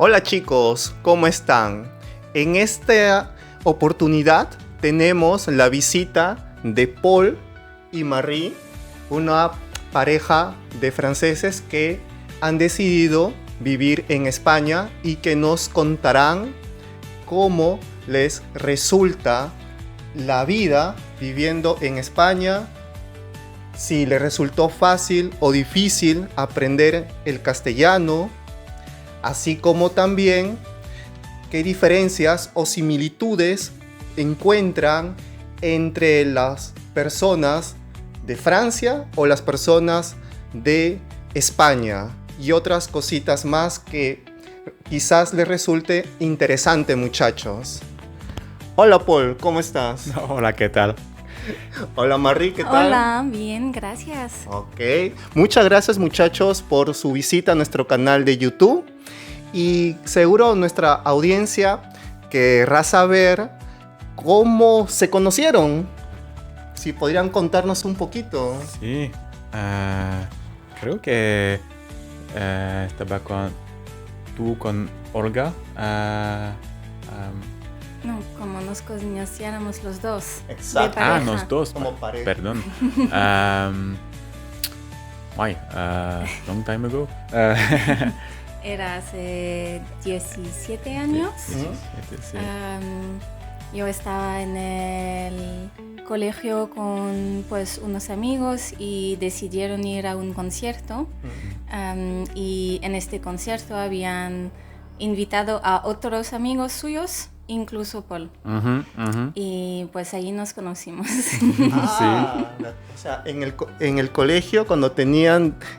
Hola chicos, ¿cómo están? En esta oportunidad tenemos la visita de Paul y Marie, una pareja de franceses que han decidido vivir en España y que nos contarán cómo les resulta la vida viviendo en España, si les resultó fácil o difícil aprender el castellano, así como también qué diferencias o similitudes encuentran entre las personas de Francia o las personas de España y otras cositas más que quizás les resulte interesante, muchachos. Hola Paul, ¿cómo estás? Hola, ¿qué tal? Hola Marie, ¿qué tal? Hola, bien, gracias. Ok, muchas gracias muchachos por su visita a nuestro canal de YouTube y seguro nuestra audiencia querrá saber cómo se conocieron. Si podrían contarnos un poquito. Sí, creo que estaba con Olga. No, como nos conociéramos los dos. Exacto. De pareja. Los dos. Como pareja. Perdón. Long time ago. Era hace 17 años. Sí. Yo estaba en el colegio con pues unos amigos y decidieron ir a un concierto. Y en este concierto habían invitado a otros amigos suyos, incluso Paul. Y pues ahí nos conocimos. O sea, en el colegio cuando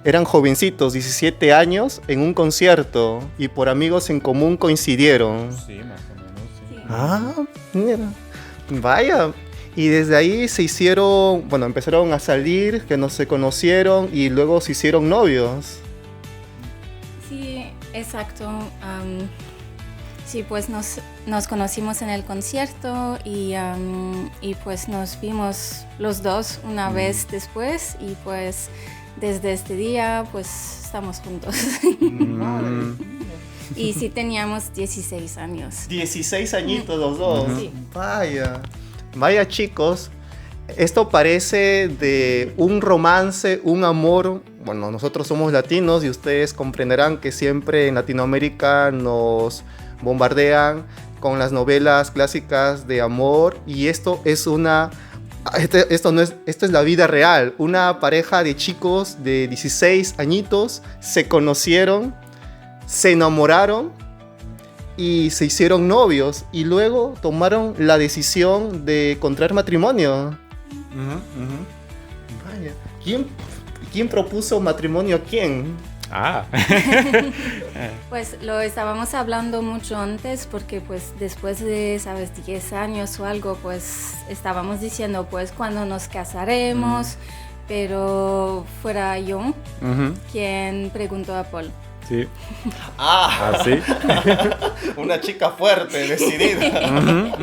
eran jovencitos, 17 años, en un concierto y por amigos en común coincidieron. Sí, más o menos, sí. Ah, mira. Vaya. Y desde ahí empezaron a salir, que no se conocieron y luego se hicieron novios. Sí, exacto. Sí, pues nos conocimos en el concierto y pues nos vimos los dos una vez después y pues desde este día pues estamos juntos. Y sí teníamos 16 años. 16 añitos los dos. Sí. Vaya chicos, esto parece de un romance, un amor. Bueno, nosotros somos latinos y ustedes comprenderán que siempre en Latinoamérica nos bombardean con las novelas clásicas de amor y esto es la vida real. Una pareja de chicos de 16 añitos se conocieron, se enamoraron y se hicieron novios y luego tomaron la decisión de contraer matrimonio. Vaya. ¿Quién propuso matrimonio a quién? Pues lo estábamos hablando mucho antes porque pues después de, 10 años o algo, pues estábamos diciendo pues cuando nos casaremos, pero fuera yo quien preguntó a Paul. Sí. ¿Sí? Una chica fuerte, decidida.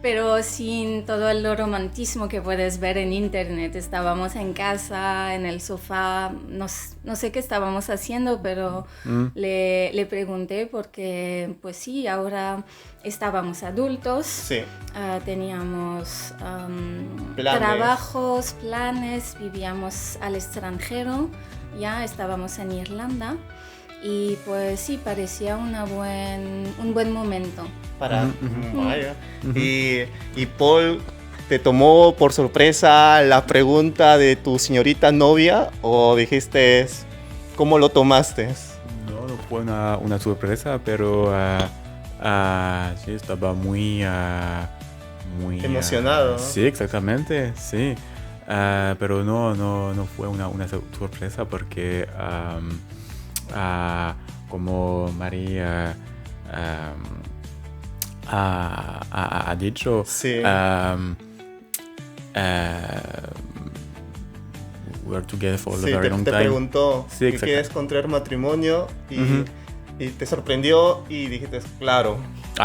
Pero sin todo el romantismo que puedes ver en internet. Estábamos en casa, en el sofá, no sé qué estábamos haciendo, pero le pregunté porque, pues sí, ahora estábamos adultos, Sí. Teníamos Planes. trabajos, planes, vivíamos al extranjero, ya estábamos en Irlanda. Y pues sí, parecía un buen momento. Vaya. Y Paul, ¿te tomó por sorpresa la pregunta de tu señorita novia o dijiste cómo lo tomaste? No fue una sorpresa, pero sí, estaba muy emocionado. Sí, exactamente, sí. Pero no fue una sorpresa porque como María ha dicho, Sí. We are together for a Sí, very long te time. preguntó Sí, si exacto. quieres contraer matrimonio y te sorprendió y dijiste, claro.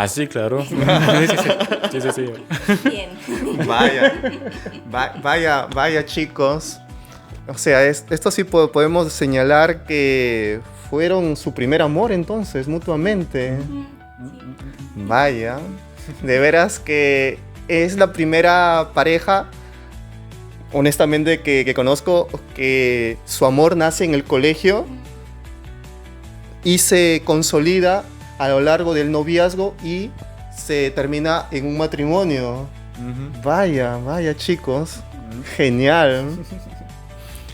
Sí, claro. Sí. Bien. Vaya chicos. O sea, esto sí podemos señalar que fueron su primer amor entonces, mutuamente. Sí. Vaya, de veras que es la primera pareja, honestamente, que conozco, que su amor nace en el colegio y se consolida a lo largo del noviazgo y se termina en un matrimonio. Vaya chicos, genial.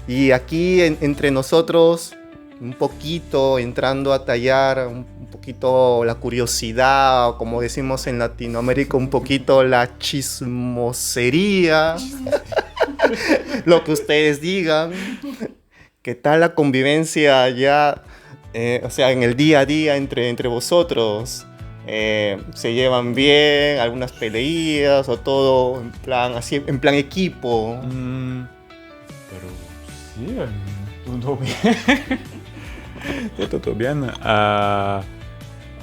Y aquí entre nosotros, un poquito entrando a tallar un poquito la curiosidad, o como decimos en Latinoamérica, un poquito la chismosería, lo que ustedes digan. ¿Qué tal la convivencia ya, o sea, en el día a día entre vosotros? ¿Se llevan bien? ¿Algunas peleas o todo en plan así, en plan equipo? Pero sí, todo bien. Sí, todo bien.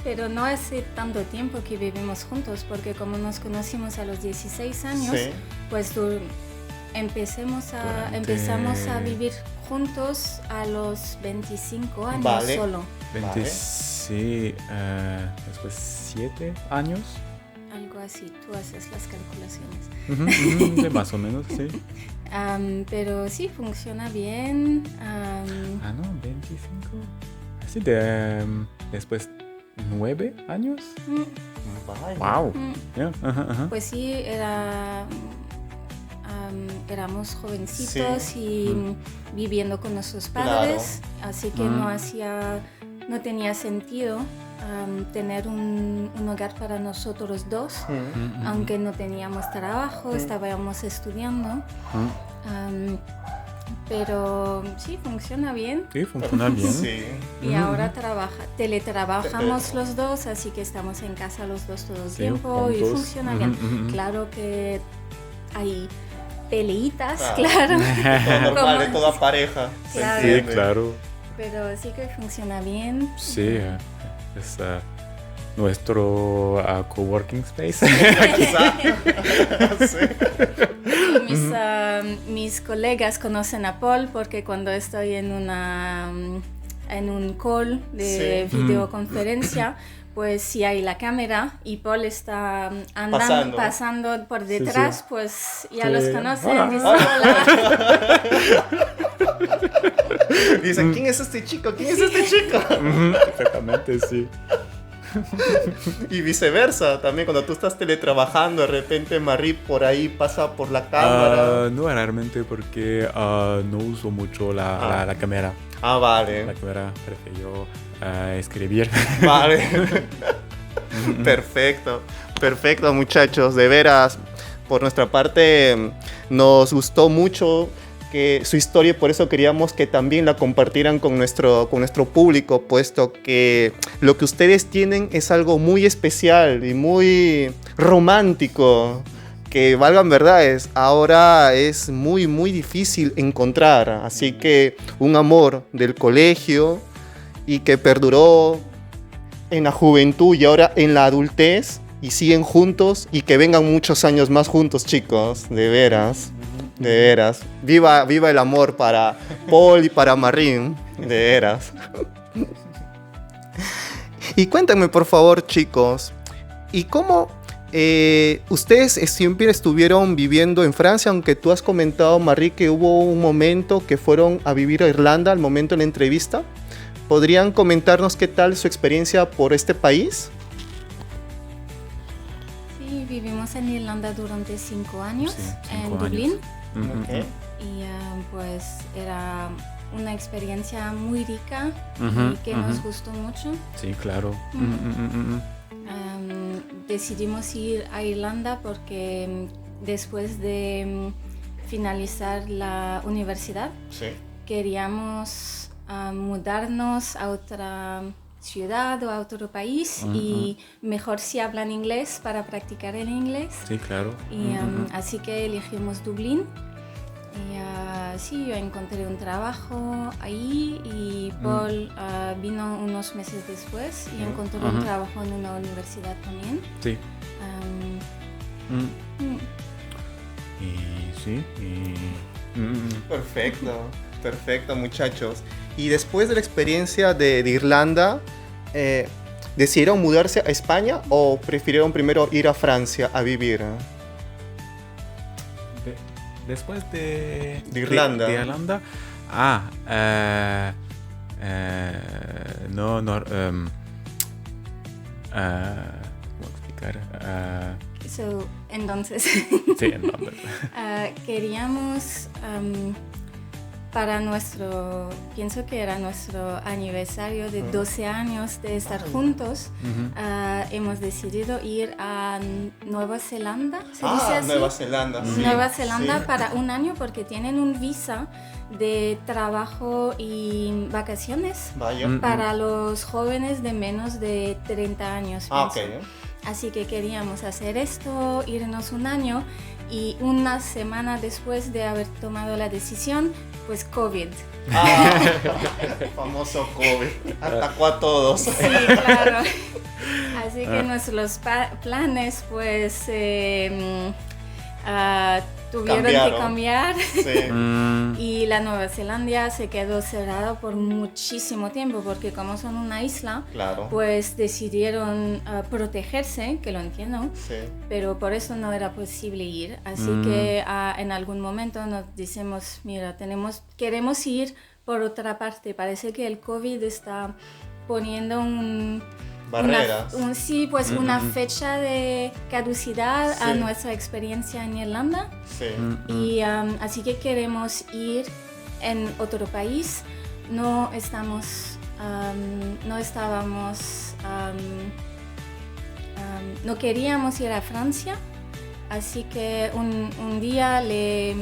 Pero no hace tanto tiempo que vivimos juntos, porque como nos conocimos a los 16 años, Sí. pues empezamos a vivir juntos a los 25 años Vale. solo. 20, Vale. sí, después 7 años. Algo así, tú haces las calculaciones. Sí, más o menos, sí. Pero sí, funciona bien. No, 25. Así después 9 años. Vaya. Wow. Yeah, Pues sí, éramos jovencitos y viviendo con nuestros padres, así que no tenía sentido tener un hogar para nosotros dos, aunque no teníamos trabajo, estábamos estudiando. Pero sí, funciona bien. Sí, funciona bien. Sí. Y ahora teletrabajamos los dos, así que estamos en casa los dos todo el tiempo y juntos. funciona bien. Claro que hay peleitas, Claro. claro. Todo normal de Como- toda pareja. se Claro. Sí, entiende. claro. Pero sí que funciona bien. Sí, es nuestro coworking space. Sí. Mis colegas conocen a Paul porque cuando estoy en un call de Sí. videoconferencia, pues si hay la cámara y Paul está pasando por detrás, sí. pues ya Sí. los conocen. Hola. Dicen, hola. Dicen, ¿quién es este chico? ¿Quién es este chico? Exactamente, sí. Y viceversa, también cuando tú estás teletrabajando, de repente Marie por ahí pasa por la cámara. No, realmente porque no uso mucho la cámara. Vale. La cámara prefiero escribir. Vale. Perfecto, muchachos. De veras, por nuestra parte, nos gustó mucho que su historia, y por eso queríamos que también la compartieran con nuestro público, puesto que lo que ustedes tienen es algo muy especial y muy romántico, que valgan verdades, ahora es muy, muy difícil encontrar. Así que un amor del colegio y que perduró en la juventud y ahora en la adultez y siguen juntos y que vengan muchos años más juntos, chicos, de veras. De veras. Viva el amor para Paul y para Marín. De veras. Y cuéntenme, por favor, chicos, ¿y cómo ustedes siempre estuvieron viviendo en Francia? Aunque tú has comentado, Marie, que hubo un momento que fueron a vivir a Irlanda al momento de la entrevista. ¿Podrían comentarnos qué tal su experiencia por este país? Sí, vivimos en Irlanda durante 5 años, Sí, 5 en años. Dublín. Ok. Y pues era una experiencia muy rica Ujú, y que ujú. nos gustó mucho. Sí, claro. Decidimos ir a Irlanda porque después de finalizar la universidad Sí. queríamos mudarnos a otra ciudad o a otro país y mejor si hablan inglés para practicar el inglés. Sí, claro. Y así que elegimos Dublín. Y sí, yo encontré un trabajo ahí y Paul vino unos meses después y encontró un trabajo en una universidad también. Sí. Mm. Y sí. Perfecto. Perfecto, muchachos. Y después de la experiencia de Irlanda, ¿decidieron mudarse a España o prefirieron primero ir a Francia a vivir? Después de Irlanda. De Irlanda. ¿Cómo explicar? Entonces, Sí, en Londres. queríamos para pienso que era nuestro aniversario de 12 años de estar juntos, hemos decidido ir a Nueva Zelanda, ¿se dice así? Nueva Zelanda. Sí. Nueva Zelanda Sí. para un año porque tienen un visa de trabajo y vacaciones Vaya. para los jóvenes de menos de 30 años. Ok. pienso. Así que queríamos hacer esto, irnos un año y una semana después de haber tomado la decisión, pues COVID. El famoso COVID. Atacó a todos. Sí, claro. Así que nuestros planes pues tuvieron que Cambiaron. cambiar. Sí. Y la Nueva Zelanda se quedó cerrada por muchísimo tiempo porque como son una isla, Claro. pues decidieron protegerse, que lo entiendo, Sí. pero por eso no era posible ir. Así que en algún momento nos decimos, mira, queremos ir por otra parte. Parece que el COVID está poniendo Barreras. una fecha de caducidad a Sí. nuestra experiencia en Irlanda. Sí. Y así que queremos ir en otro país. No estábamos, no queríamos ir a Francia. Así que un día le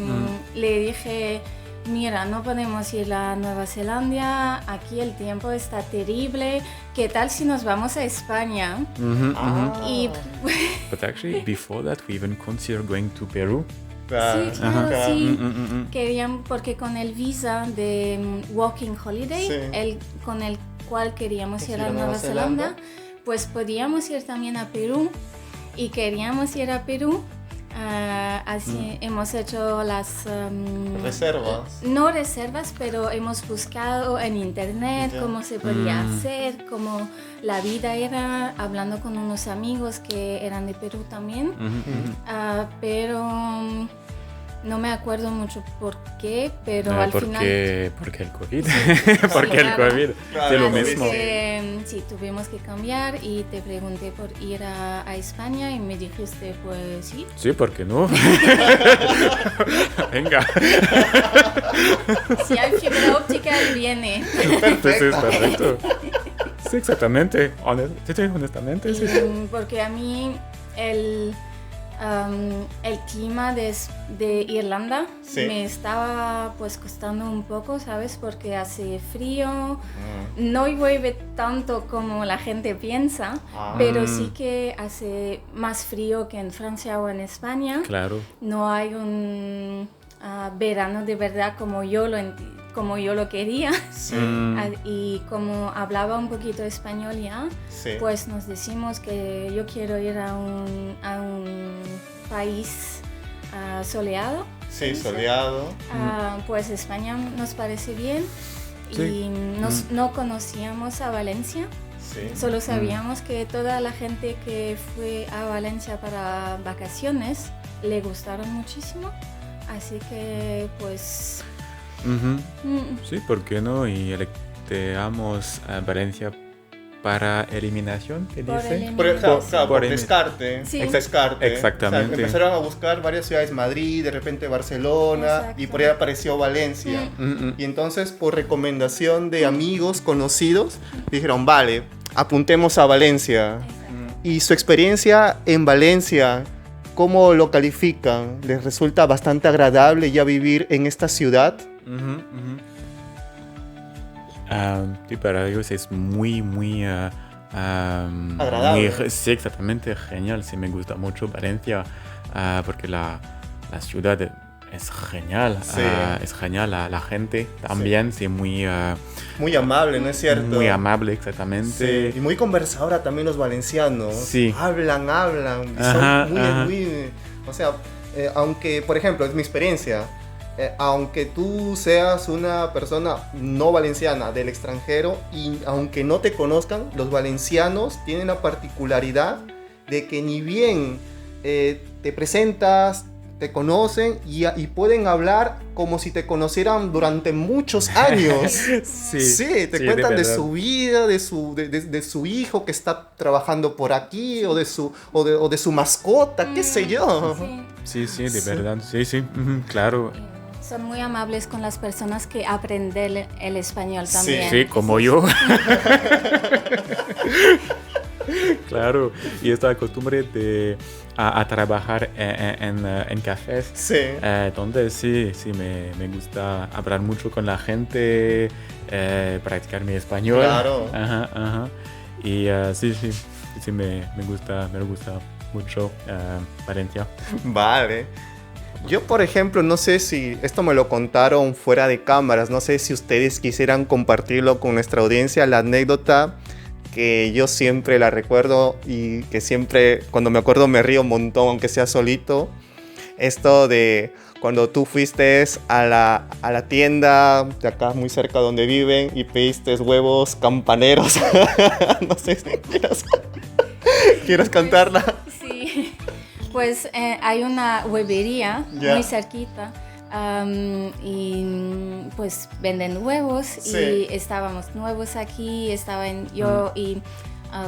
dije, mira, no podemos ir a Nueva Zelanda, aquí el tiempo está terrible, ¿qué tal si nos vamos a España? Y But actually, before that, we even considered going to Peru. Claro. sí, claro, Claro. sí. Querían, porque con el visa de Walking Holiday, Sí. con el cual queríamos ir a ir a Nueva Zelanda, pues podíamos ir también a Perú y queríamos ir a Perú. Así hemos hecho las Reservas. no reservas, pero hemos buscado en internet Ya. cómo se podía hacer, cómo la vida era, hablando con unos amigos que eran de Perú también. Pero no me acuerdo mucho por qué, pero al final... Porque el COVID. Porque el claro. COVID. Claro, De lo así mismo. Sí, tuvimos que cambiar y te pregunté por ir a España y me dijiste, pues sí. Sí, ¿por qué no? Venga. Si hay fibra óptica, viene. Entonces, perfecto. Sí, exactamente. Honestamente, sí. Porque a mí el clima de Irlanda Sí. me estaba pues costando un poco, ¿sabes? Porque hace frío, no llueve tanto como la gente piensa, pero sí que hace más frío que en Francia o en España. Claro. No hay un verano de verdad como yo lo quería. Sí. Y como hablaba un poquito español ya, Sí. pues nos decimos que yo quiero ir a un país soleado. Sí, soleado. Pues España nos parece bien. Sí. Y no conocíamos a Valencia. Sí. Solo sabíamos que toda la gente que fue a Valencia para vacaciones le gustaron muchísimo. Así que pues... Sí, ¿por qué no? Y elegimos a Valencia para eliminación, ¿qué Por dice? eliminación. Por Por descarte. Sí. Descarte. Exactamente. O sea, empezaron a buscar varias ciudades, Madrid, de repente Barcelona, Exacto. y por ahí apareció Valencia. Y entonces, por recomendación de amigos conocidos, dijeron, vale, apuntemos a Valencia. Y su experiencia en Valencia, ¿cómo lo califican? ¿Les resulta bastante agradable ya vivir en esta ciudad? Sí, para ellos es muy Agradable. Sí, exactamente, genial. Sí, me gusta mucho Valencia porque la ciudad es genial. Sí. Es genial, la gente también, sí, muy Muy amable, ¿no es cierto? muy amable, exactamente. Sí, y muy conversadora también los valencianos. Sí. Hablan. Y Ajá, son ajá. muy... O sea, aunque, por ejemplo, es mi experiencia. aunque tú seas una persona no valenciana del extranjero y aunque no te conozcan, los valencianos tienen la particularidad de que ni bien te presentas, te conocen y pueden hablar como si te conocieran durante muchos años. Sí, te cuentan de su vida, de su hijo que está trabajando por aquí o de su mascota, qué sé yo. Sí, de verdad, sí, claro. Son muy amables con las personas que aprenden el español también. Sí, como yo. Claro, y esta costumbre de a trabajar en cafés, donde sí me gusta hablar mucho con la gente, practicar mi español. Claro. Ajá. Y sí, me gusta mucho Valencia. Vale. Yo, por ejemplo, no sé si esto me lo contaron fuera de cámaras, no sé si ustedes quisieran compartirlo con nuestra audiencia, la anécdota que yo siempre la recuerdo y que siempre cuando me acuerdo me río un montón, aunque sea solito. Esto de cuando tú fuiste a la tienda de acá muy cerca donde viven y pediste huevos campaneros. No sé si quieres cantarla. Sí, pues hay una huevería muy cerquita. Y pues venden huevos y estábamos nuevos aquí, yo y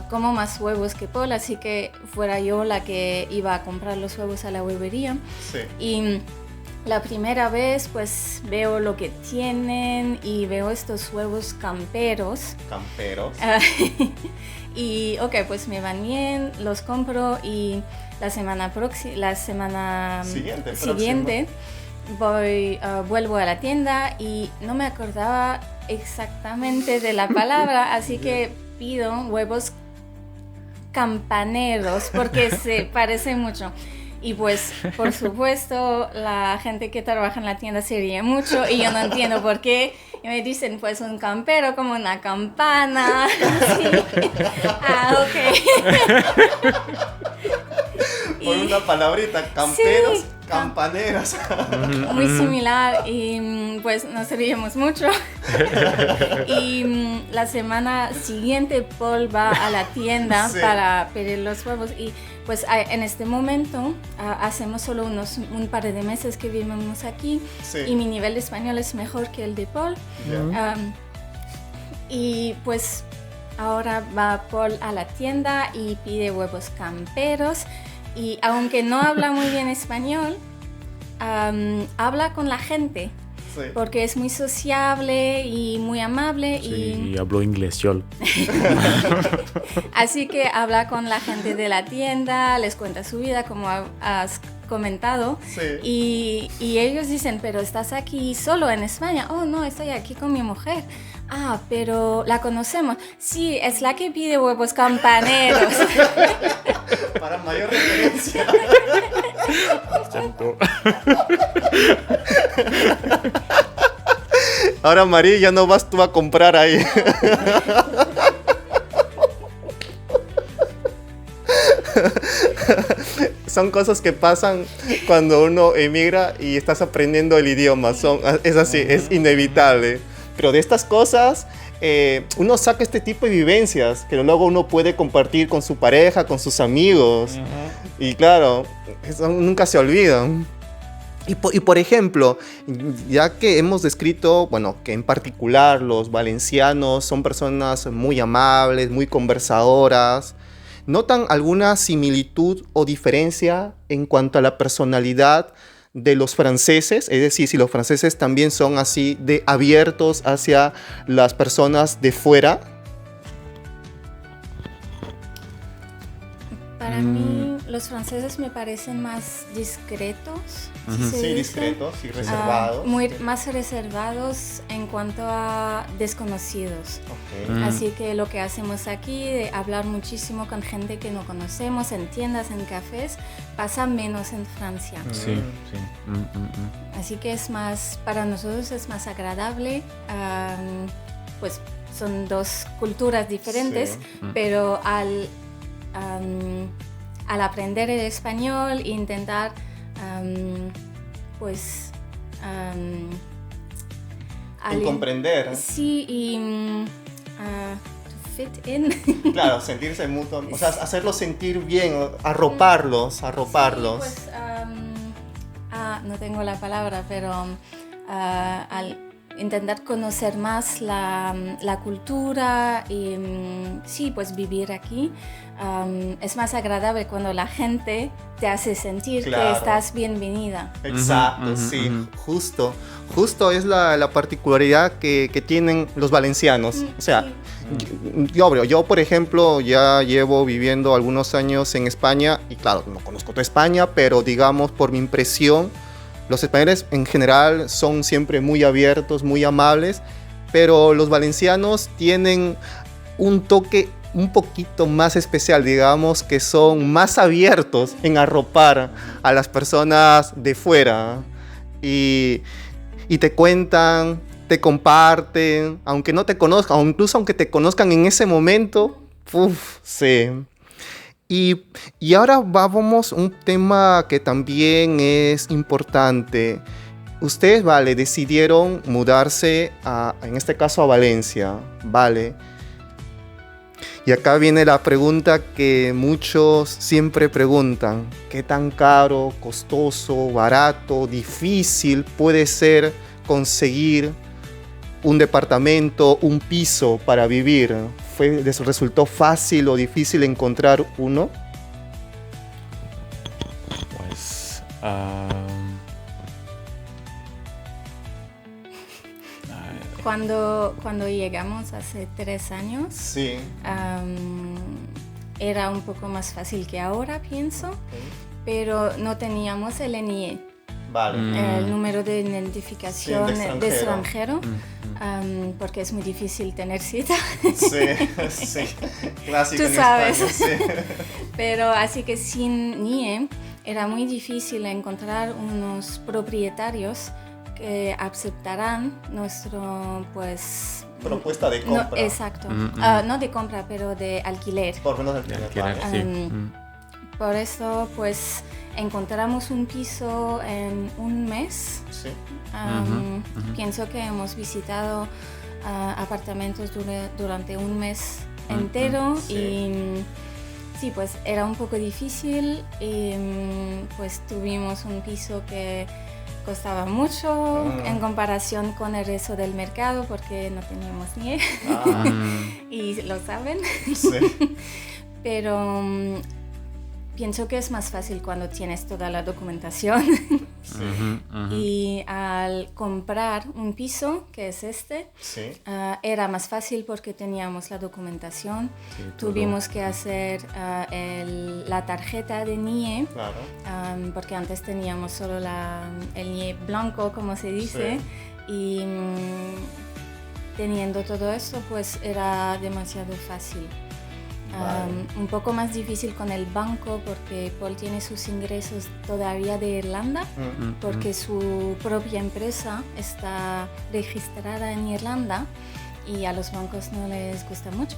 como más huevos que Paul, así que fuera yo la que iba a comprar los huevos a la huevería. Y la primera vez pues veo lo que tienen y veo estos huevos camperos. Y ok, pues me van bien, los compro y la semana siguiente vuelvo a la tienda y no me acordaba exactamente de la palabra, así que pido huevos campaneros porque se parece mucho. Y pues, por supuesto, la gente que trabaja en la tienda se ríe mucho y yo no entiendo por qué. Y me dicen, pues, un campero como una campana. Sí. Ok. Por una palabrita, camperos, campaneros. Muy similar y pues nos reímos mucho. Y la semana siguiente Paul va a la tienda para pedir los huevos y pues en este momento hacemos solo un par de meses que vivimos aquí y mi nivel de español es mejor que el de Paul. Y pues ahora va Paul a la tienda y pide huevos camperos y aunque no habla muy bien español, habla con la gente porque es muy sociable y muy amable. Y hablo inglés yo. Así que habla con la gente de la tienda, les cuenta su vida como has comentado y ellos dicen, pero estás aquí solo en España. Oh no, estoy aquí con mi mujer. Ah, pero la conocemos. Sí, es la que pide huevos campaneros. Para mayor referencia. Ahora, María, ya no vas tú a comprar ahí. Son cosas que pasan cuando uno emigra y estás aprendiendo el idioma. Es así, es inevitable. Pero de estas cosas, uno saca este tipo de vivencias que luego uno puede compartir con su pareja, con sus amigos. Y claro, eso nunca se olvidan. Y por ejemplo, ya que hemos descrito, bueno, que en particular los valencianos son personas muy amables, muy conversadoras, ¿notan alguna similitud o diferencia en cuanto a la personalidad de los franceses? Es decir, si los franceses también son así de abiertos hacia las personas de fuera. Para mí, los franceses me parecen más discretos. Sí, discretos y reservados. Más reservados en cuanto a desconocidos. Así que lo que hacemos aquí, de hablar muchísimo con gente que no conocemos, en tiendas, en cafés, pasa menos en Francia. Sí. Así que para nosotros es más agradable. Pues son dos culturas diferentes, pero al aprender el español e intentar En comprender. Sí, y to fit in. Claro, sentirse mutuo, o sea, hacerlos sentir bien, arroparlos. Sí, pues, no tengo la palabra, pero al intentar conocer más la cultura y sí, pues vivir aquí, es más agradable cuando la gente te hace sentir que estás bienvenida. Exacto, sí, justo es la particularidad que tienen los valencianos. O sea, yo, por ejemplo, ya llevo viviendo algunos años en España y claro, no conozco toda España, pero digamos por mi impresión, los españoles en general son siempre muy abiertos, muy amables, pero los valencianos tienen un toque un poquito más especial, digamos, que son más abiertos en arropar a las personas de fuera y te cuentan, te comparten, aunque no te conozcan, o incluso aunque te conozcan en ese momento, sí. Y ahora vamos a un tema que también es importante. Ustedes, vale, decidieron mudarse, en este caso a Valencia, vale. Y acá viene la pregunta que muchos siempre preguntan. ¿Qué tan caro, costoso, barato, difícil puede ser conseguir un departamento, un piso para vivir? ¿Les resultó fácil o difícil encontrar uno? Pues... Cuando llegamos hace 3 años, sí. Era un poco más fácil que ahora, pienso, pero no teníamos el NIE, vale. el número de identificación de extranjero. Porque es muy difícil tener cita. Sí, clásico. Tú sabes. España, sí. Pero así que sin NIE era muy difícil encontrar unos propietarios que aceptarán nuestro, pues... propuesta de compra. No, exacto. No de compra, pero de alquiler. Por lo menos alquiler. Sí. Por eso, pues, encontramos un piso en un mes. Sí. Pienso que hemos visitado apartamentos durante un mes entero y sí, pues era un poco difícil y pues tuvimos un piso que costaba mucho en comparación con el resto del mercado porque no teníamos NIE y lo saben. Sí. Pero pienso que es más fácil cuando tienes toda la documentación. Y al comprar un piso, que es este, era más fácil porque teníamos la documentación. Sí, tuvimos que hacer la tarjeta de NIE, porque antes teníamos solo el NIE blanco, como se dice, y teniendo todo esto, pues era demasiado fácil. Un poco más difícil con el banco porque Paul tiene sus ingresos todavía de Irlanda porque su propia empresa está registrada en Irlanda y a los bancos no les gusta mucho.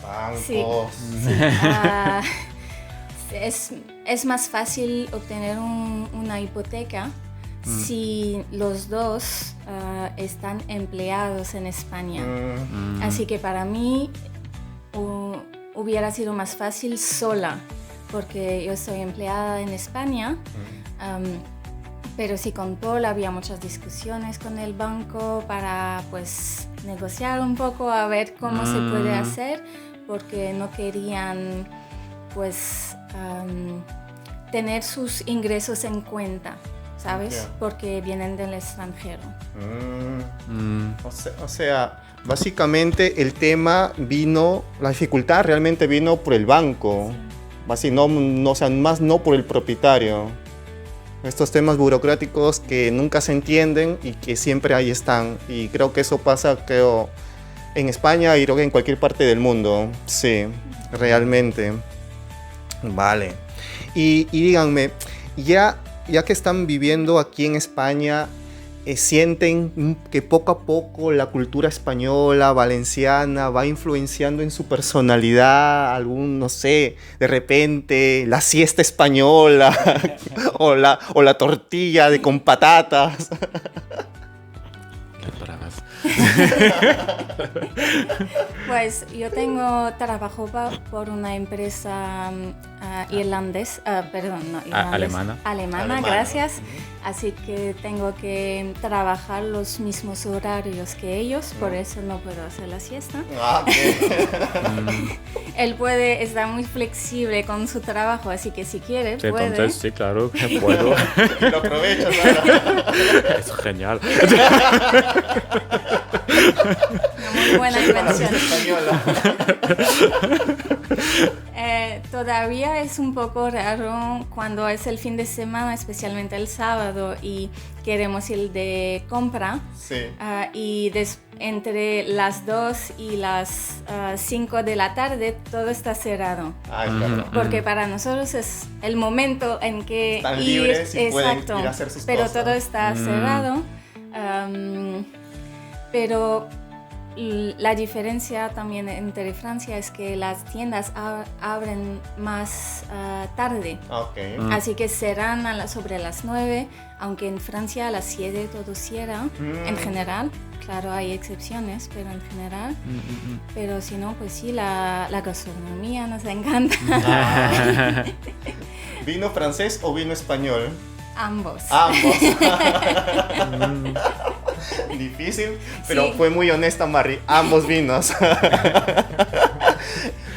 Bancos. Sí. Es más fácil obtener una hipoteca si los dos están empleados en España. Así que para mí hubiera sido más fácil sola, porque yo estoy empleada en España, pero sí con Paul había muchas discusiones con el banco para pues negociar un poco a ver cómo se puede hacer, porque no querían pues tener sus ingresos en cuenta, ¿sabes? Porque vienen del extranjero. O sea, básicamente el tema la dificultad realmente vino por el banco, así, o sea, más no por el propietario. Estos temas burocráticos que nunca se entienden y que siempre ahí están. Y creo que eso pasa, en España y creo que en cualquier parte del mundo. Sí, realmente. Vale. Y díganme, ya que están viviendo aquí en España, sienten que poco a poco la cultura española, valenciana, va influenciando en su personalidad, no sé, de repente la siesta española o la tortilla con patatas. Las bravas. Pues yo trabajo por una empresa irlandesa, alemana, gracias. Así que tengo que trabajar los mismos horarios que ellos, por eso no puedo hacer la siesta. Él está muy flexible con su trabajo, así que si quiere, puede. Entonces, sí, claro que puedo. Lo aprovecho, claro. Es genial. Una muy buena invención. Todavía es un poco raro cuando es el fin de semana, especialmente el sábado, y queremos ir de compra. Sí. Y entre las 2 y las 5 de la tarde todo está cerrado. Claro. Porque para nosotros es el momento en que están libres y pueden ir a hacer sus pero cosas. todo está cerrado. Pero la diferencia también entre Francia es que las tiendas abren más tarde. Okay. Así que cerran sobre las 9, aunque en Francia a las 7 todo cierra, en general. Claro, hay excepciones, pero en general. Pero si no, pues sí, la gastronomía nos encanta. ¿Vino francés o vino español? Ambos. Difícil, pero sí. Fue muy honesta Mari. Ambos vinos.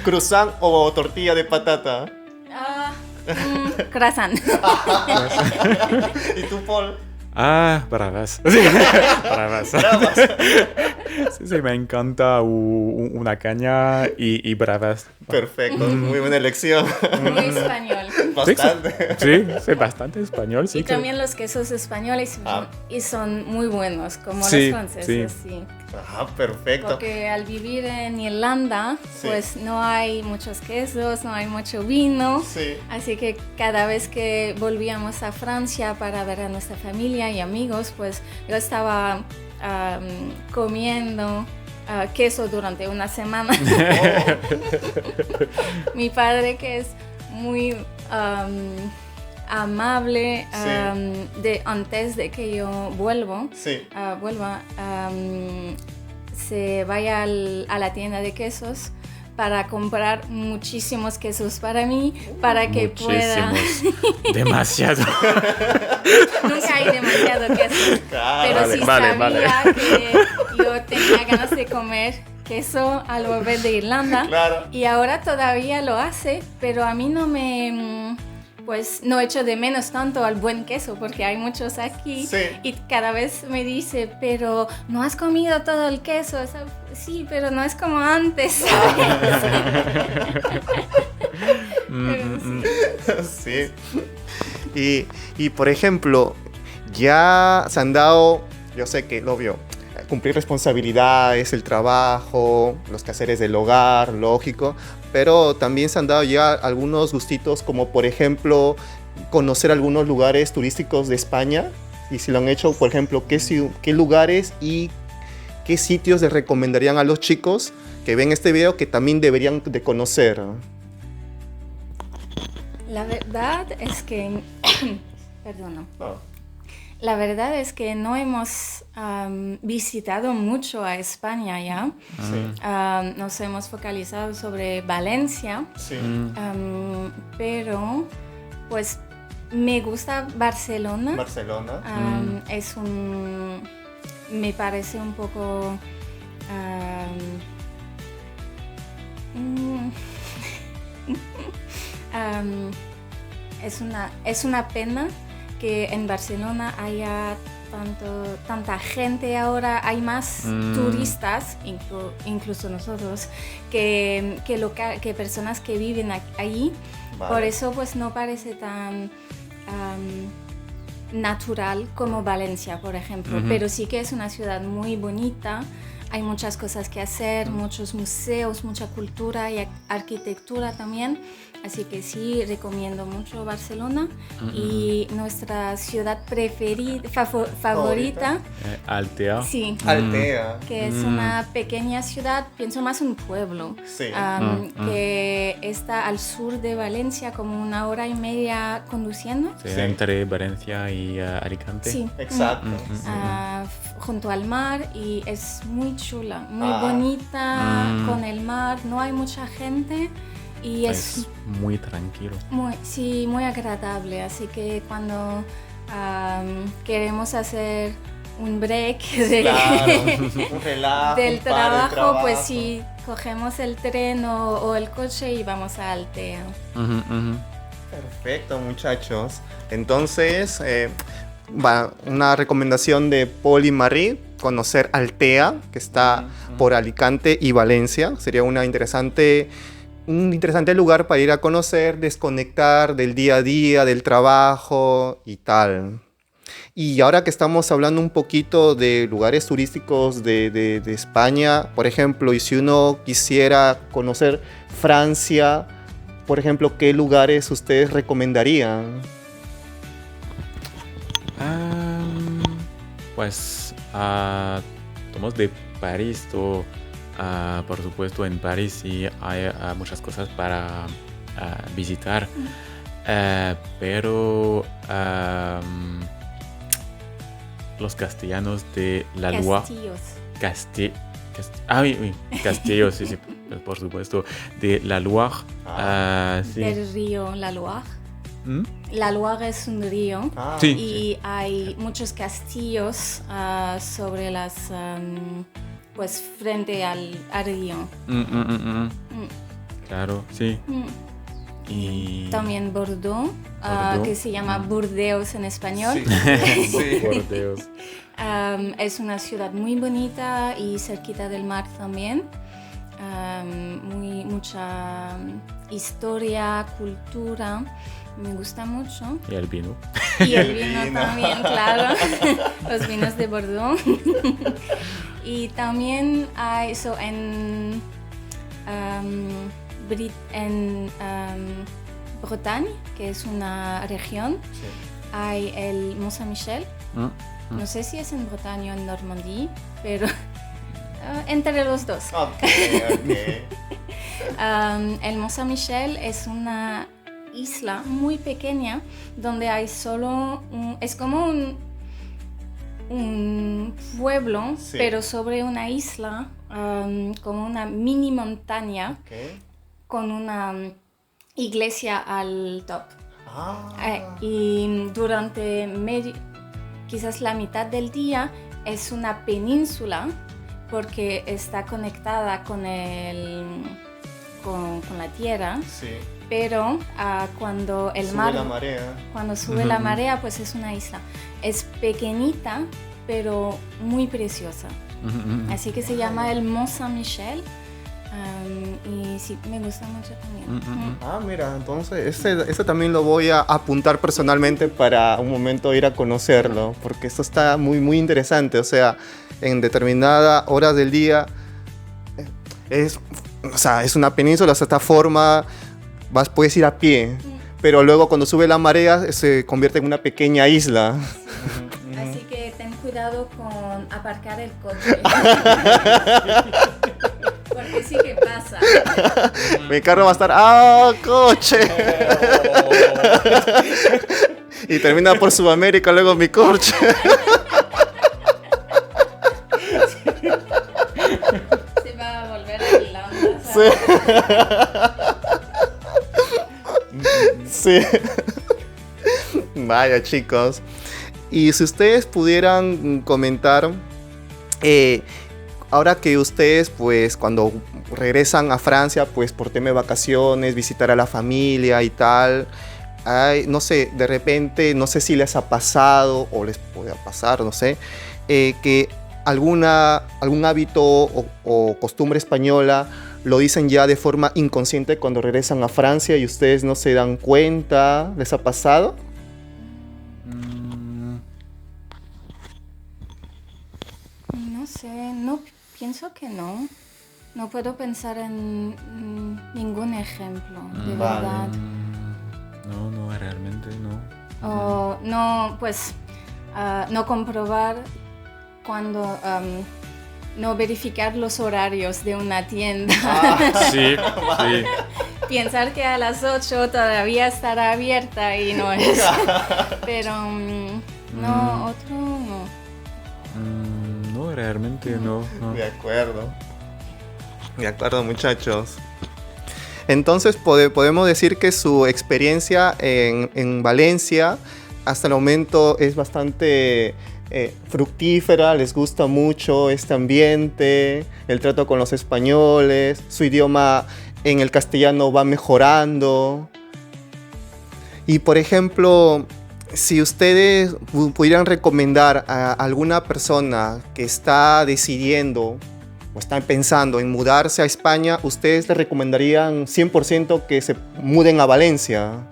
¿Croissant o tortilla de patata? Croissant. ¿Y tú, Paul? Bravas. Bravas. Sí, me encanta una caña y bravas. Perfecto, muy buena elección. Muy español. Bastante. Sí, bastante español. Sí, y también los quesos españoles y son muy buenos, como los franceses. Sí. Perfecto. Porque al vivir en Irlanda, pues no hay muchos quesos, no hay mucho vino. Sí. Así que cada vez que volvíamos a Francia para ver a nuestra familia y amigos, pues yo estaba comiendo queso durante una semana. Mi padre, que es muy amable, antes de que yo vuelva, se vaya a la tienda de quesos para comprar muchísimos quesos para mí, para que pueda... Demasiado. Nunca hay demasiado queso. Pero sí sabía que yo tenía ganas de comer queso al volver de Irlanda. Claro. Y ahora todavía lo hace, pero a mí no echo de menos tanto al buen queso, porque hay muchos aquí. Sí. Y cada vez me dice, pero no has comido todo el queso. Sí, pero no es como antes. Sí. Y por ejemplo, ya se han dado, yo sé que lo obvio, cumplir responsabilidades, el trabajo, los quehaceres del hogar, lógico, pero también se han dado ya algunos gustitos, como por ejemplo conocer algunos lugares turísticos de España. Y si lo han hecho, por ejemplo, ¿qué lugares y qué sitios les recomendarían a los chicos que ven este video que también deberían de conocer? La verdad es que... Perdona. No. La verdad es que no hemos visitado mucho a España ya. Sí. Nos hemos focalizado sobre Valencia. Sí. Pero, pues, me gusta Barcelona. Barcelona. Me parece un poco... es una pena que en Barcelona haya tanta gente ahora, hay más turistas, incluso nosotros, que personas que viven allí. Vale. Por eso pues no parece tan natural como Valencia, por ejemplo, pero sí que es una ciudad muy bonita. hay muchas cosas que hacer, muchos museos, mucha cultura y arquitectura también. Así que sí, recomiendo mucho Barcelona. Y nuestra ciudad favorita. Altea. Sí. Altea. Que es una pequeña ciudad, pienso más un pueblo, Sí. que está al sur de Valencia, como 1 hora y media conduciendo. Sí, entre Valencia y Alicante. Sí. Exacto. Junto al mar, y es muy chula, muy bonita, con el mar, no hay mucha gente. Y es muy tranquilo. Muy agradable. Así que cuando queremos hacer un break un relajo, del trabajo, pues sí, cogemos el tren o el coche y vamos a Altea. Perfecto, muchachos. Entonces, una recomendación de Paul y Marie, conocer Altea, que está por Alicante y Valencia. Sería un interesante lugar para ir a conocer, desconectar del día a día, del trabajo y tal. Y ahora que estamos hablando un poquito de lugares turísticos de España, por ejemplo, y si uno quisiera conocer Francia, por ejemplo, ¿qué lugares ustedes recomendarían? Pues tomamos de París, por supuesto en París sí hay muchas cosas para visitar, pero los castellanos de la Loire. Castillos, sí, por supuesto, de la Loire. Sí. Del río La Loire. La Loire es un río y hay muchos castillos sobre las, pues frente al río. Claro, sí. Y también Bordeaux, que se llama Burdeos en español. Sí. Bordeos. Es una ciudad muy bonita y cerquita del mar también. Mucha historia, cultura. Me gusta mucho. Y el vino. Y el vino también, claro. Los vinos de Bordeaux. Y también hay en Bretagne, que es una región, hay el Mont Saint-Michel. No sé si es en Bretagne o en Normandía, pero entre los dos. Okay. El Mont Saint-Michel es una isla muy pequeña donde hay solo es como un pueblo, pero sobre una isla, como una mini montaña, con una iglesia al top. Y durante quizás la mitad del día es una península porque está conectada con la tierra. Sí. Pero cuando el mar... la marea. Cuando sube la marea, pues es una isla. Es pequeñita, pero muy preciosa. Así que se llama el Mont Saint-Michel. Y sí, me gusta mucho también. Mira, entonces ese también lo voy a apuntar personalmente para un momento ir a conocerlo, porque esto está muy, muy interesante. O sea, en determinadas horas del día es una península, de esta forma... puedes ir a pie, pero luego cuando sube la marea se convierte en una pequeña isla. Así que ten cuidado con aparcar el coche. Porque sí que pasa. Mi carro va a estar, coche. Y termina por Sudamérica luego mi coche. Se va a volver a Irlanda, ¿sabes? Sí. Vaya, chicos. Y si ustedes pudieran comentar, ahora que ustedes, pues, cuando regresan a Francia, pues, por tema de vacaciones, visitar a la familia y tal, no sé, de repente, no sé si les ha pasado o les puede pasar, no sé, que algún hábito o costumbre española lo dicen ya de forma inconsciente cuando regresan a Francia y ustedes no se dan cuenta. ¿Les ha pasado? No sé, no pienso que no. No puedo pensar en ningún ejemplo, de Vale. verdad. No, realmente no. O no, pues, no comprobar cuando... no verificar los horarios de una tienda. Sí. Pensar que a las 8 todavía estará abierta y no es. Pero no, otro no. No, realmente no. De acuerdo. De acuerdo, muchachos. Entonces podemos decir que su experiencia en Valencia hasta el momento es bastante fructífera, les gusta mucho este ambiente, el trato con los españoles, su idioma en el castellano va mejorando. Y por ejemplo, si ustedes pudieran recomendar a alguna persona que está decidiendo o están pensando en mudarse a España, ¿ustedes le recomendarían 100% que se muden a Valencia?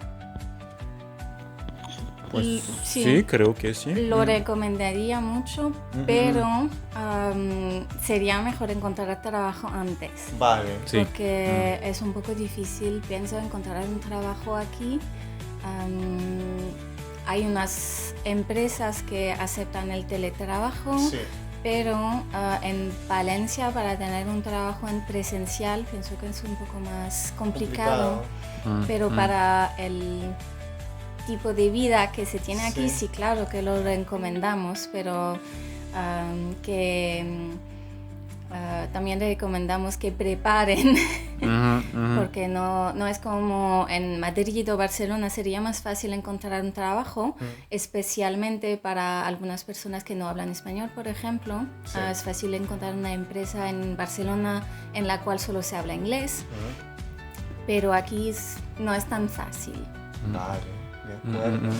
Pues sí, creo que sí. Lo recomendaría mucho, pero sería mejor encontrar trabajo antes. Vale. Sí. Porque es un poco difícil, pienso, encontrar un trabajo aquí. Hay unas empresas que aceptan el teletrabajo. Sí. Pero en Valencia, para tener un trabajo en presencial, pienso que es un poco más complicado. Pero para el tipo de vida que se tiene aquí, sí, claro que lo recomendamos, pero también recomendamos que preparen, porque no es como en Madrid o Barcelona, sería más fácil encontrar un trabajo, especialmente para algunas personas que no hablan español, por ejemplo. Es fácil encontrar una empresa en Barcelona en la cual solo se habla inglés, pero aquí no es tan fácil. Vale. De acuerdo.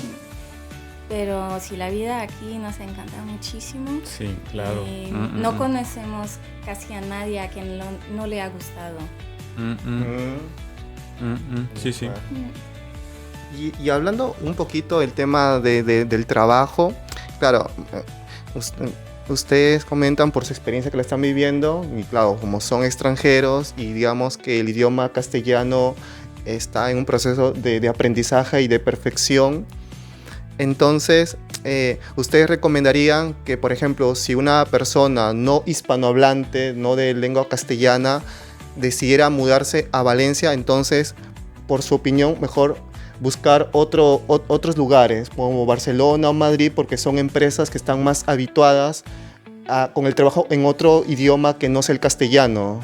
Pero sí, la vida aquí nos encanta muchísimo. Sí, claro. No conocemos casi a nadie a quien no le ha gustado. Sí. Y hablando un poquito del tema del trabajo, claro, ustedes comentan por su experiencia que la están viviendo, y claro, como son extranjeros y digamos que el idioma castellano está en un proceso de aprendizaje y de perfección. Entonces, ¿ustedes recomendarían que, por ejemplo, si una persona no hispanohablante, no de lengua castellana, decidiera mudarse a Valencia, entonces, por su opinión, mejor buscar otros lugares, como Barcelona o Madrid, porque son empresas que están más habituadas con el trabajo en otro idioma que no sea el castellano?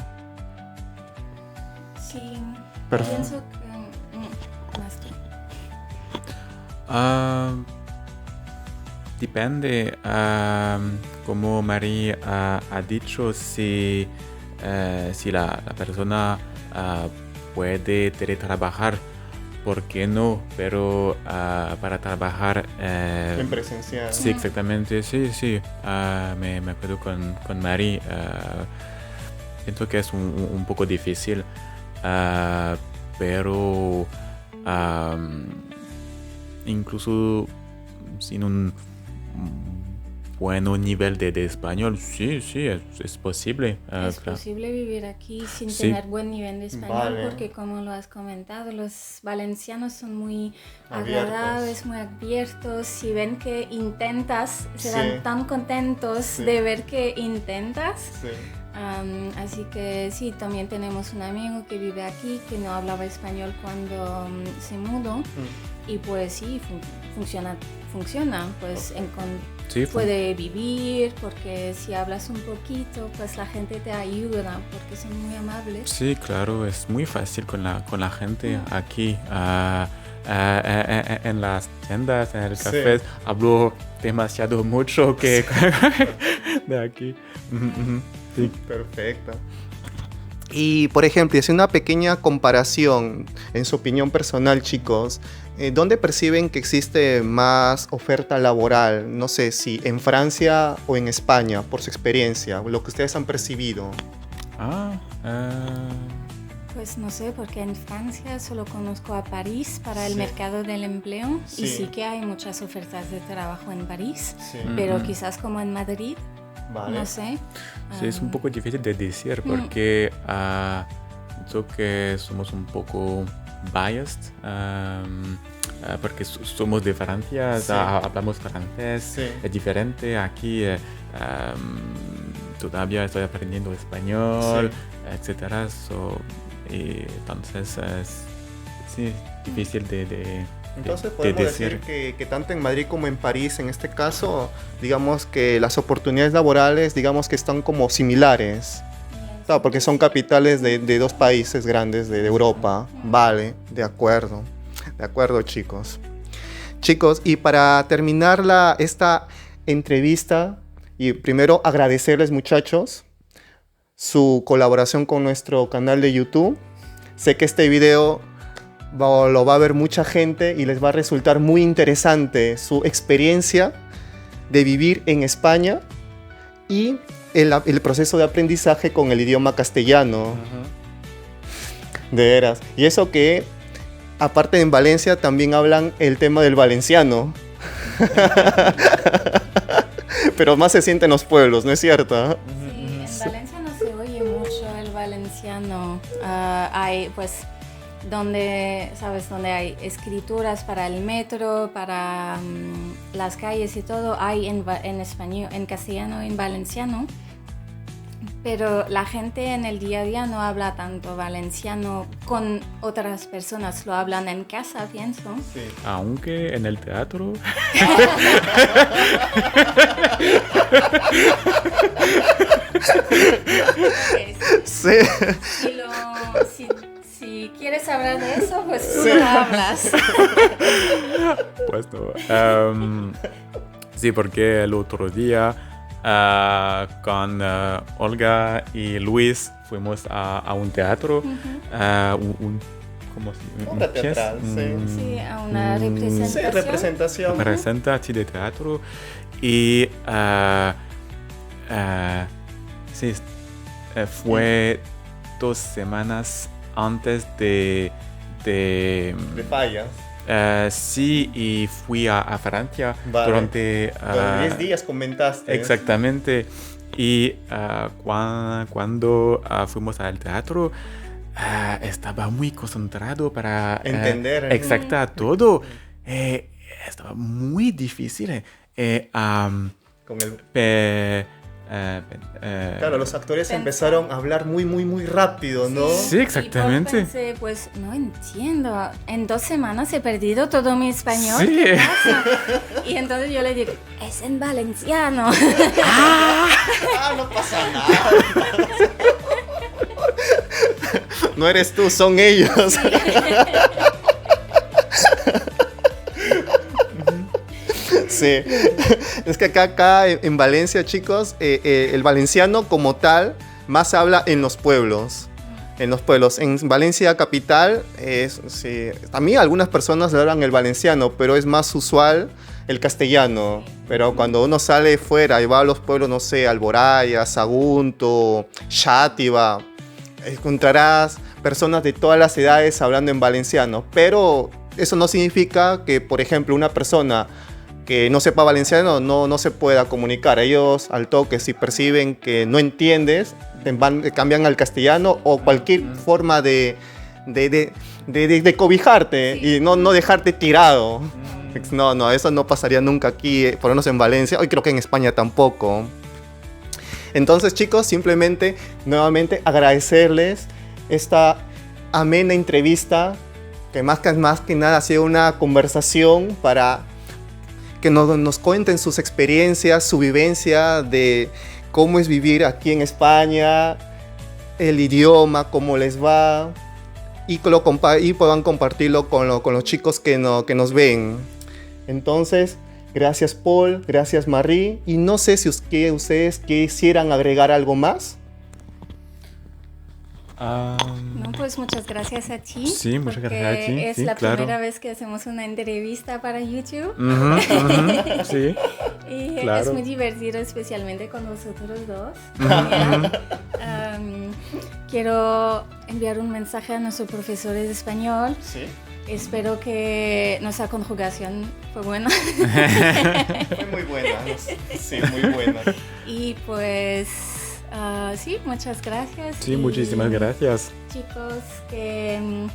Sí, Perfecto. pienso que... más tú. Depende, como María ha dicho, si la persona puede teletrabajar, ¿por qué no? Pero para trabajar... en presencial. Sí, exactamente, sí. Me acuerdo con María. Siento que es un poco difícil, pero incluso sin un buen nivel de español, sí, es posible. Es claro. posible vivir aquí sin Sí. tener buen nivel de español, Vale. porque como lo has comentado, los valencianos son muy Abiertos. agradables, muy abiertos. Si ven que intentas, se Sí. dan tan contentos Sí. de ver que intentas. Sí. Así que sí, también tenemos un amigo que vive aquí, que no hablaba español cuando se mudó. Y pues sí, funciona, pues Sí, puede vivir, porque si hablas un poquito, pues la gente te ayuda, porque son muy amables. Sí, claro, es muy fácil con la gente aquí. En las tiendas, en el café, hablo demasiado mucho que de aquí. Sí. Perfecto. Y, por ejemplo, hacer una pequeña comparación, en su opinión personal, chicos, ¿dónde perciben que existe más oferta laboral? No sé si en Francia o en España, por su experiencia, lo que ustedes han percibido. Pues no sé, porque en Francia solo conozco a París para el Sí. mercado del empleo, y Sí. sí que hay muchas ofertas de trabajo en París, Sí. pero quizás como en Madrid. Vale. No sé. Sí, es un poco difícil de decir porque creo que somos un poco biased. Porque somos de Francia, Sí. hablamos francés, Sí. es diferente. Aquí todavía estoy aprendiendo español, etcétera. Y entonces es difícil de Entonces podemos decir que tanto en Madrid como en París, en este caso, digamos que las oportunidades laborales, digamos que están como similares. Claro, porque son capitales de dos países grandes de Europa. Vale, de acuerdo. De acuerdo, chicos. Chicos, y para terminar esta entrevista, y primero agradecerles, muchachos, su colaboración con nuestro canal de YouTube. Sé que este video lo va a ver mucha gente y les va a resultar muy interesante su experiencia de vivir en España y el proceso de aprendizaje con el idioma castellano. De veras. Y eso que, aparte en Valencia, también hablan el tema del valenciano. Pero más se siente en los pueblos, ¿no es cierto? Sí, en Valencia no se oye mucho el valenciano. Hay, pues, donde hay escrituras para el metro, para las calles y todo, hay en español, en castellano, en valenciano. Pero la gente en el día a día no habla tanto valenciano con otras personas, lo hablan en casa, pienso. Sí. Aunque en el teatro... Sí. Si quieres hablar de eso, pues tú lo hablas. Pues no. Sí, porque el otro día con Olga y Luis fuimos a un teatro, ¿cómo se llama? Obra teatral, Sí, a una representación. Sí, representación. Representación de teatro y fue 2 semanas antes de fallas. Sí, y fui a Francia Vale. durante 10 días comentaste. Exactamente. Y cuando fuimos al teatro, estaba muy concentrado para entender exacta todo. Estaba muy difícil. Con el... claro, los actores empezaron a hablar muy, muy, muy rápido, ¿no? Sí, exactamente. Y pensé, pues no entiendo. En 2 semanas he perdido todo mi español. Sí. ¿Qué pasa? Y entonces yo le digo, es en valenciano. No pasa nada. No eres tú, son ellos. Sí. Sí, es que acá en Valencia, chicos, el valenciano como tal más se habla en los pueblos. En los pueblos. En Valencia capital, sí, también algunas personas le hablan el valenciano, pero es más usual el castellano. Pero cuando uno sale fuera y va a los pueblos, no sé, Alboraya, Sagunto, Xàtiva, encontrarás personas de todas las edades hablando en valenciano. Pero eso no significa que, por ejemplo, una persona que no sepa valenciano no se pueda comunicar. Ellos al toque, si perciben que no entiendes, cambian al castellano o cualquier forma de cobijarte, sí, y no dejarte tirado. No, eso no pasaría nunca aquí, por lo menos en Valencia, hoy creo que en España tampoco. Entonces, chicos, simplemente, nuevamente agradecerles esta amena entrevista, que más que nada ha sido una conversación para que nos cuenten sus experiencias, su vivencia de cómo es vivir aquí en España, el idioma, cómo les va, y puedan compartirlo con los chicos que nos ven. Entonces, gracias Paul, gracias Marie, y no sé si ustedes quisieran agregar algo más. No, pues muchas gracias a ti. Sí, muchas gracias a ti. Es sí, la claro. primera vez que hacemos una entrevista para YouTube. Sí, y claro. Es muy divertido, especialmente con vosotros dos. Quiero enviar un mensaje a nuestros profesores de español. Sí. Espero que nuestra conjugación fue buena. Fue muy buena. Sí, muy buena. Y pues sí, muchas gracias. Sí, muchísimas gracias. Chicos que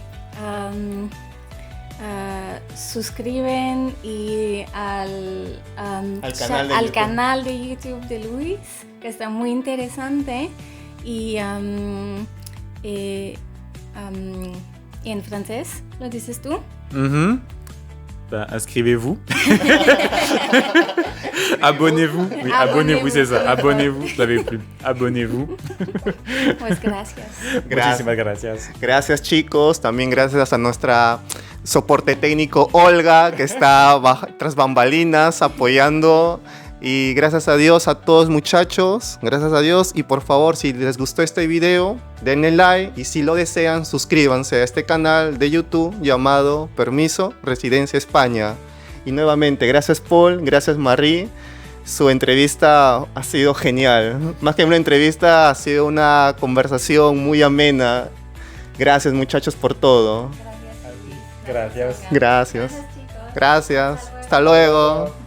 suscriben y al canal de YouTube de Luis, que está muy interesante. Y en francés, ¿lo dices tú? Inscrivez-vous. Abonnez-vous. Oui, abonnez-vous, c'est ça. Abonnez-vous. Je l'avais plus. Abonnez-vous. Pues gracias. Muchísimas gracias. Gracias, chicos. También gracias a nuestra soporte técnico Olga, que está tras bambalinas apoyando. Y gracias a Dios a todos, muchachos, gracias a Dios. Y por favor, si les gustó este video, denle like y si lo desean, suscríbanse a este canal de YouTube llamado Permiso Residencia España. Y nuevamente, gracias Paul, gracias Marie. Su entrevista ha sido genial. Más que una entrevista, ha sido una conversación muy amena. Gracias, muchachos, por todo. Gracias. Gracias. Gracias, chicos. Gracias. Hasta luego.